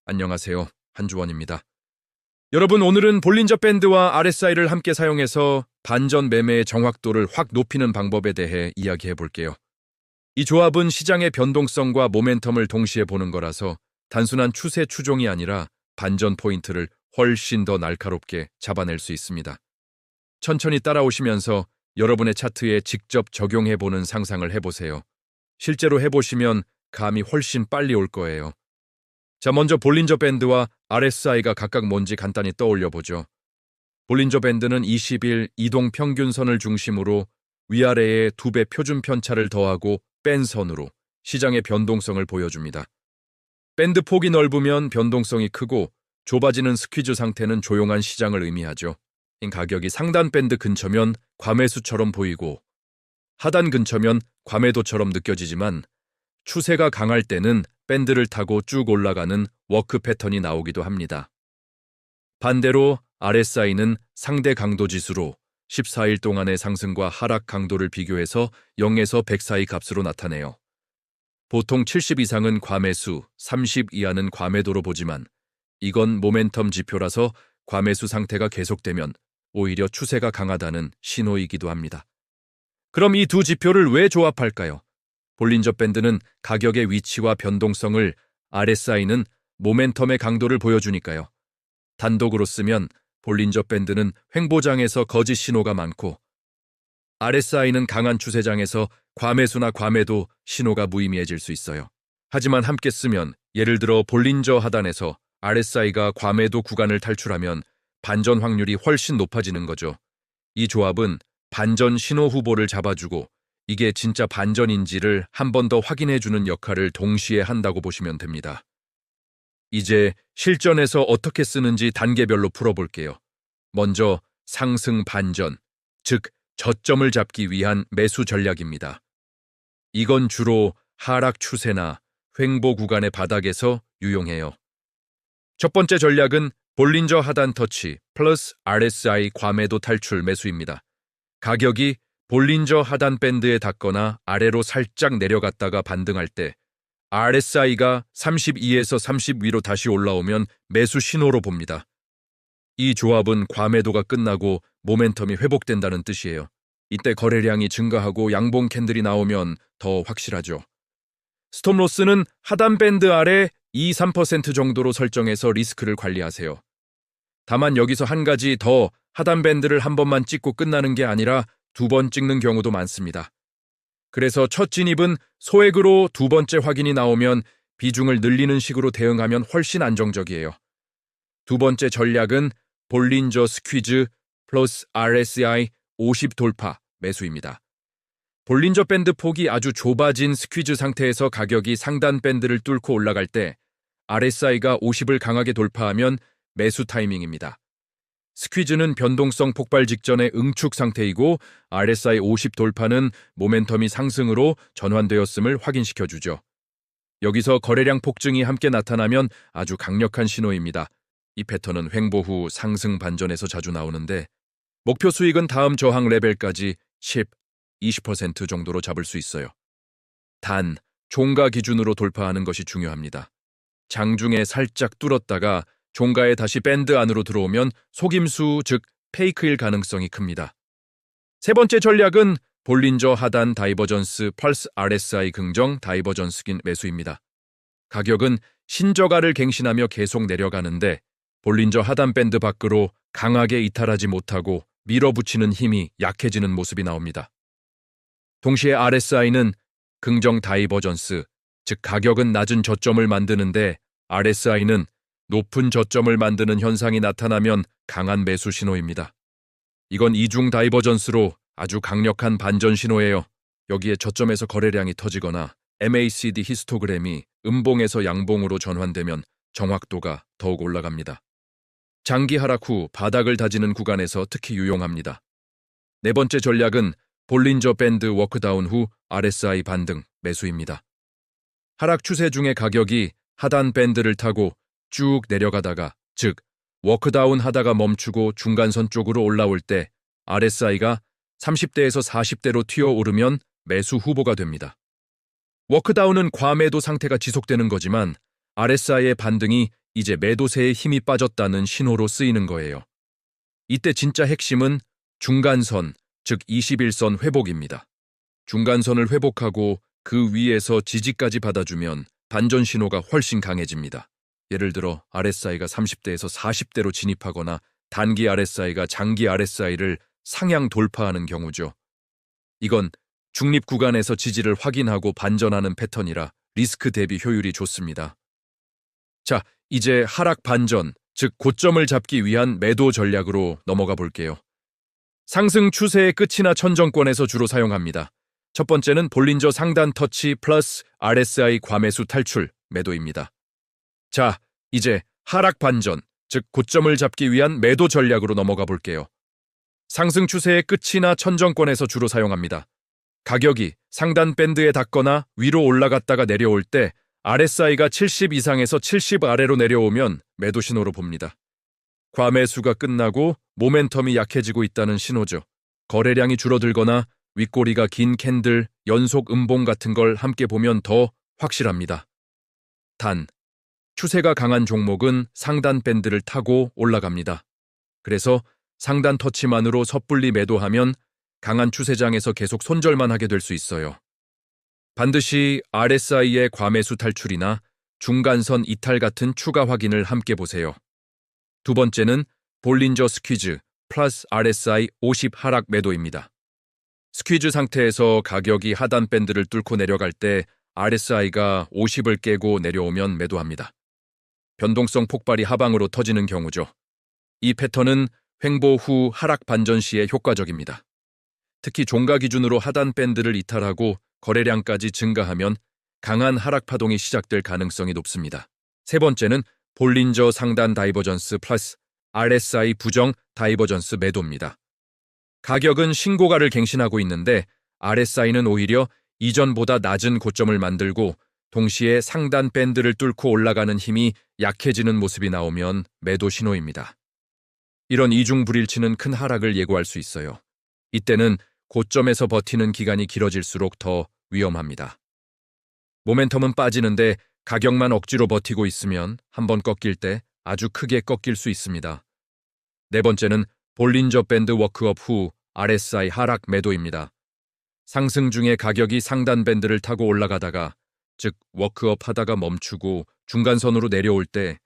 안녕하세요. 한주원입니다. 여러분, 오늘은 볼린저 밴드와 RSI를 함께 사용해서 반전 매매의 정확도를 확 높이는 방법에 대해 이야기해 볼게요. 이 조합은 시장의 변동성과 모멘텀을 동시에 보는 거라서 단순한 추세 추종이 아니라 반전 포인트를 훨씬 더 날카롭게 잡아낼 수 있습니다. 천천히 따라오시면서 여러분의 차트에 직접 적용해 보는 상상을 해보세요. 실제로 해보시면 감이 훨씬 빨리 올 거예요. 자, 먼저 볼린저 밴드와 RSI가 각각 뭔지 간단히 떠올려 보죠. 볼린저 밴드는 20일 이동 평균선을 중심으로 위아래에 2배 표준 편차를 더하고 뺀 선으로 시장의 변동성을 보여줍니다. 밴드 폭이 넓으면 변동성이 크고 좁아지는 스퀴즈 상태는 조용한 시장을 의미하죠. 가격이 상단 밴드 근처면 과매수처럼 보이고 하단 근처면 과매도처럼 느껴지지만 추세가 강할 때는 밴드를 타고 쭉 올라가는 워크 패턴이 나오기도 합니다. 반대로 RSI는 상대 강도 지수로 14일 동안의 상승과 하락 강도를 비교해서 0에서 100 사이 값으로 나타내요. 보통 70 이상은 과매수, 30 이하는 과매도로 보지만 이건 모멘텀 지표라서 과매수 상태가 계속되면 오히려 추세가 강하다는 신호이기도 합니다. 그럼 이 두 지표를 왜 조합할까요? 볼린저 밴드는 가격의 위치와 변동성을, RSI는 모멘텀의 강도를 보여주니까요. 단독으로 쓰면 볼린저 밴드는 횡보장에서 거짓 신호가 많고 RSI는 강한 추세장에서 과매수나 과매도 신호가 무의미해질 수 있어요. 하지만 함께 쓰면 예를 들어 볼린저 하단에서 RSI가 과매도 구간을 탈출하면 반전 확률이 훨씬 높아지는 거죠. 이 조합은 반전 신호 후보를 잡아주고 이게 진짜 반전인지를 한 번 더 확인해주는 역할을 동시에 한다고 보시면 됩니다. 이제 실전에서 어떻게 쓰는지 단계별로 풀어볼게요. 먼저 상승 반전, 즉 저점을 잡기 위한 매수 전략입니다. 이건 주로 하락 추세나 횡보 구간의 바닥에서 유용해요. 첫 번째 전략은 볼린저 하단 터치 플러스 RSI 과매도 탈출 매수입니다. 가격이 볼린저 하단 밴드에 닿거나 아래로 살짝 내려갔다가 반등할 때 RSI가 32에서 30 위로 다시 올라오면 매수 신호로 봅니다. 이 조합은 과매도가 끝나고 모멘텀이 회복된다는 뜻이에요. 이때 거래량이 증가하고 양봉 캔들이 나오면 더 확실하죠. 스톱로스는 하단 밴드 아래 2~3% 정도로 설정해서 리스크를 관리하세요. 다만 여기서 한 가지 더, 하단 밴드를 한 번만 찍고 끝나는 게 아니라 2번 찍는 경우도 많습니다. 그래서 첫 진입은 소액으로 2번째 확인이 나오면 비중을 늘리는 식으로 대응하면 훨씬 안정적이에요. 2번째 전략은 볼린저 스퀴즈 플러스 RSI 50 돌파 매수입니다. 볼린저 밴드 폭이 아주 좁아진 스퀴즈 상태에서 가격이 상단 밴드를 뚫고 올라갈 때 RSI가 50을 강하게 돌파하면 매수 타이밍입니다. 스퀴즈는 변동성 폭발 직전의 응축 상태이고 RSI 50 돌파는 모멘텀이 상승으로 전환되었음을 확인시켜주죠. 여기서 거래량 폭증이 함께 나타나면 아주 강력한 신호입니다. 이 패턴은 횡보 후 상승 반전에서 자주 나오는데 목표 수익은 다음 저항 레벨까지 10, 20% 정도로 잡을 수 있어요. 단, 종가 기준으로 돌파하는 것이 중요합니다. 장중에 살짝 뚫었다가 종가에 다시 밴드 안으로 들어오면 속임수, 즉 페이크일 가능성이 큽니다. 세 번째 전략은 볼린저 하단 다이버전스 펄스 RSI 긍정 다이버전스긴 매수입니다. 가격은 신저가를 갱신하며 계속 내려가는데 볼린저 하단 밴드 밖으로 강하게 이탈하지 못하고 밀어붙이는 힘이 약해지는 모습이 나옵니다. 동시에 RSI는 긍정 다이버전스, 즉 가격은 낮은 저점을 만드는데 RSI는 높은 저점을 만드는 현상이 나타나면 강한 매수 신호입니다. 이건 이중 다이버전스로 아주 강력한 반전 신호예요. 여기에 저점에서 거래량이 터지거나 MACD 히스토그램이 음봉에서 양봉으로 전환되면 정확도가 더욱 올라갑니다. 장기 하락 후 바닥을 다지는 구간에서 특히 유용합니다. 네 번째 전략은 볼린저 밴드 워크다운 후 RSI 반등 매수입니다. 하락 추세 중에 가격이 하단 밴드를 타고 쭉 내려가다가, 즉 워크다운 하다가 멈추고 중간선 쪽으로 올라올 때 RSI가 30대에서 40대로 튀어오르면 매수 후보가 됩니다. 워크다운은 과매도 상태가 지속되는 거지만 RSI의 반등이 이제 매도세의 힘이 빠졌다는 신호로 쓰이는 거예요. 이때 진짜 핵심은 중간선, 즉 21선 회복입니다. 중간선을 회복하고 그 위에서 지지까지 받아주면 반전 신호가 훨씬 강해집니다. 예를 들어 RSI가 30대에서 40대로 진입하거나 단기 RSI가 장기 RSI를 상향 돌파하는 경우죠. 이건 중립 구간에서 지지를 확인하고 반전하는 패턴이라 리스크 대비 효율이 좋습니다. 자, 이제 하락 반전, 즉 고점을 잡기 위한 매도 전략으로 넘어가 볼게요. 상승 추세의 끝이나 천정권에서 주로 사용합니다. 첫 번째는 볼린저 상단 터치 플러스 RSI 과매수 탈출 매도입니다. 자, 이제 하락 반전, 즉 고점을 잡기 위한 매도 전략으로 넘어가 볼게요. 상승 추세의 끝이나 천정권에서 주로 사용합니다. 가격이 상단 밴드에 닿거나 위로 올라갔다가 내려올 때 RSI가 70 이상에서 70 아래로 내려오면 매도 신호로 봅니다. 과매수가 끝나고 모멘텀이 약해지고 있다는 신호죠. 거래량이 줄어들거나 윗꼬리가 긴 캔들, 연속 음봉 같은 걸 함께 보면 더 확실합니다. 단, 추세가 강한 종목은 상단 밴드를 타고 올라갑니다. 그래서 상단 터치만으로 섣불리 매도하면 강한 추세장에서 계속 손절만 하게 될 수 있어요. 반드시 RSI의 과매수 탈출이나 중간선 이탈 같은 추가 확인을 함께 보세요. 두 번째는 볼린저 스퀴즈 플러스 RSI 50 하락 매도입니다. 스퀴즈 상태에서 가격이 하단 밴드를 뚫고 내려갈 때 RSI가 50을 깨고 내려오면 매도합니다. 변동성 폭발이 하방으로 터지는 경우죠. 이 패턴은 횡보 후 하락 반전 시에 효과적입니다. 특히 종가 기준으로 하단 밴드를 이탈하고 거래량까지 증가하면 강한 하락 파동이 시작될 가능성이 높습니다. 세 번째는 볼린저 상단 다이버전스 플러스 RSI 부정 다이버전스 매도입니다. 가격은 신고가를 갱신하고 있는데 RSI는 오히려 이전보다 낮은 고점을 만들고 동시에 상단 밴드를 뚫고 올라가는 힘이 약해지는 모습이 나오면 매도 신호입니다. 이런 이중불일치는 큰 하락을 예고할 수 있어요. 이때는 고점에서 버티는 기간이 길어질수록 더 위험합니다. 모멘텀은 빠지는데 가격만 억지로 버티고 있으면 한번 꺾일 때 아주 크게 꺾일 수 있습니다. 네 번째는 볼린저 밴드 워크업 후 RSI 하락 매도입니다. 상승 중에 가격이 상단 밴드를 타고 올라가다가, 즉 워크업 하다가 멈추고 중간선으로 내려올 때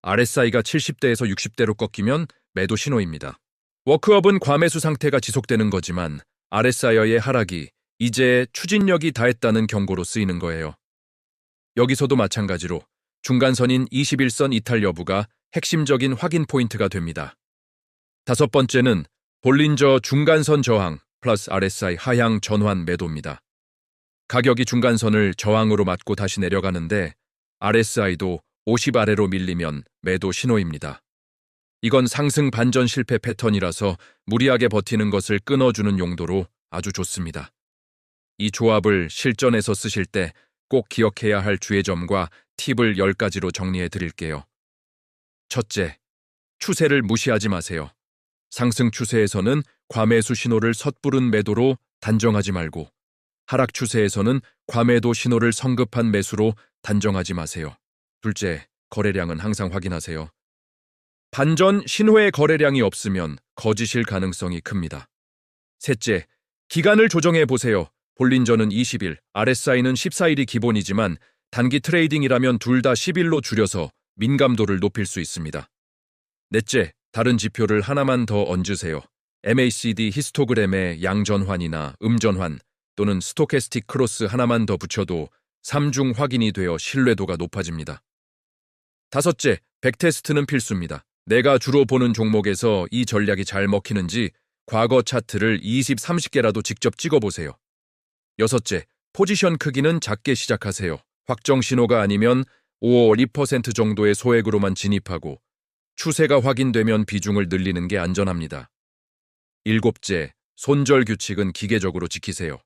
RSI가 70대에서 60대로 꺾이면 매도 신호입니다. 워크업은 과매수 상태가 지속되는 거지만 RSI의 하락이 이제 추진력이 다했다는 경고로 쓰이는 거예요. 여기서도 마찬가지로 중간선인 21선 이탈 여부가 핵심적인 확인 포인트가 됩니다. 다섯 번째는 볼린저 중간선 저항 플러스 RSI 하향 전환 매도입니다. 가격이 중간선을 저항으로 맞고 다시 내려가는데 RSI도 50 아래로 밀리면 매도 신호입니다. 이건 상승 반전 실패 패턴이라서 무리하게 버티는 것을 끊어주는 용도로 아주 좋습니다. 이 조합을 실전에서 쓰실 때 꼭 기억해야 할 주의점과 팁을 10가지로 정리해 드릴게요. 첫째, 추세를 무시하지 마세요. 상승 추세에서는 과매수 신호를 섣부른 매도로 단정하지 말고 하락 추세에서는 과매도 신호를 성급한 매수로 단정하지 마세요. 둘째, 거래량은 항상 확인하세요. 반전 신호의 거래량이 없으면 거짓일 가능성이 큽니다. 셋째, 기간을 조정해 보세요. 볼린저는 20일, RSI는 14일이 기본이지만 단기 트레이딩이라면 둘 다 10일로 줄여서 민감도를 높일 수 있습니다. 넷째, 다른 지표를 하나만 더 얹으세요. MACD 히스토그램에 양전환이나 음전환 또는 스토캐스틱 크로스 하나만 더 붙여도 3중 확인이 되어 신뢰도가 높아집니다. 다섯째, 백테스트는 필수입니다. 내가 주로 보는 종목에서 이 전략이 잘 먹히는지 과거 차트를 20, 30개라도 직접 찍어보세요. 여섯째, 포지션 크기는 작게 시작하세요. 확정 신호가 아니면 5, 2% 정도의 소액으로만 진입하고 추세가 확인되면 비중을 늘리는 게 안전합니다. 일곱째, 손절 규칙은 기계적으로 지키세요.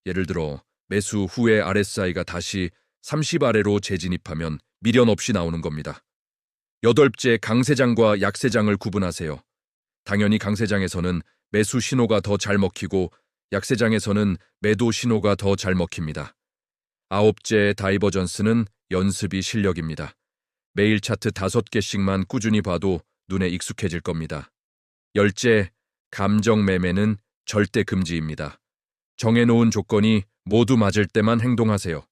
예를 들어 매수 후에 RSI가 다시 30 아래로 재진입하면 미련 없이 나오는 겁니다. 여덟째, 강세장과 약세장을 구분하세요. 당연히 강세장에서는 매수 신호가 더 잘 먹히고 약세장에서는 매도 신호가 더 잘 먹힙니다. 아홉째, 다이버전스는 연습이 실력입니다. 매일 차트 5개씩만 꾸준히 봐도 눈에 익숙해질 겁니다. 열째, 감정 매매는 절대 금지입니다. 정해놓은 조건이 모두 맞을 때만 행동하세요.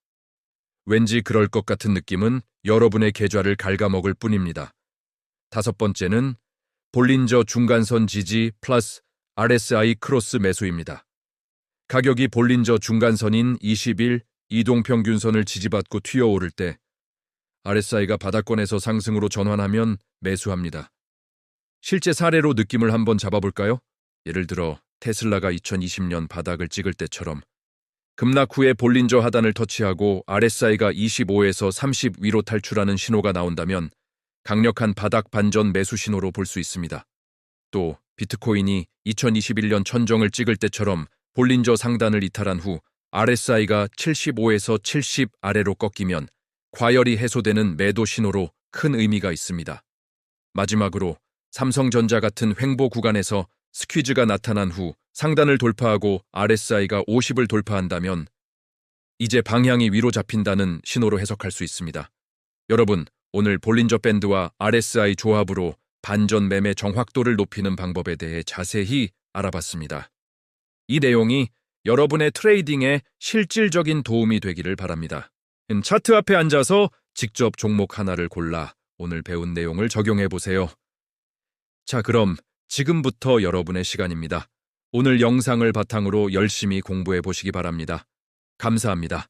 왠지 그럴 것 같은 느낌은 여러분의 계좌를 갉아먹을 뿐입니다. 다섯 번째는 볼린저 중간선 지지 플러스 RSI 크로스 매수입니다. 가격이 볼린저 중간선인 20일 이동평균선을 지지받고 튀어오를 때 RSI가 바닥권에서 상승으로 전환하면 매수합니다. 실제 사례로 느낌을 한번 잡아볼까요? 예를 들어 테슬라가 2020년 바닥을 찍을 때처럼 급락 후에 볼린저 하단을 터치하고 RSI가 25에서 30 위로 탈출하는 신호가 나온다면 강력한 바닥 반전 매수 신호로 볼 수 있습니다. 또 비트코인이 2021년 천정을 찍을 때처럼 볼린저 상단을 이탈한 후 RSI가 75에서 70 아래로 꺾이면 과열이 해소되는 매도 신호로 큰 의미가 있습니다. 마지막으로 삼성전자 같은 횡보 구간에서 스퀴즈가 나타난 후 상단을 돌파하고 RSI가 50을 돌파한다면 이제 방향이 위로 잡힌다는 신호로 해석할 수 있습니다. 여러분, 오늘 볼린저 밴드와 RSI 조합으로 반전 매매 정확도를 높이는 방법에 대해 자세히 알아봤습니다. 이 내용이 여러분의 트레이딩에 실질적인 도움이 되기를 바랍니다. 차트 앞에 앉아서 직접 종목 하나를 골라 오늘 배운 내용을 적용해 보세요. 자, 그럼 지금부터 여러분의 시간입니다. 오늘 영상을 바탕으로 열심히 공부해 보시기 바랍니다. 감사합니다.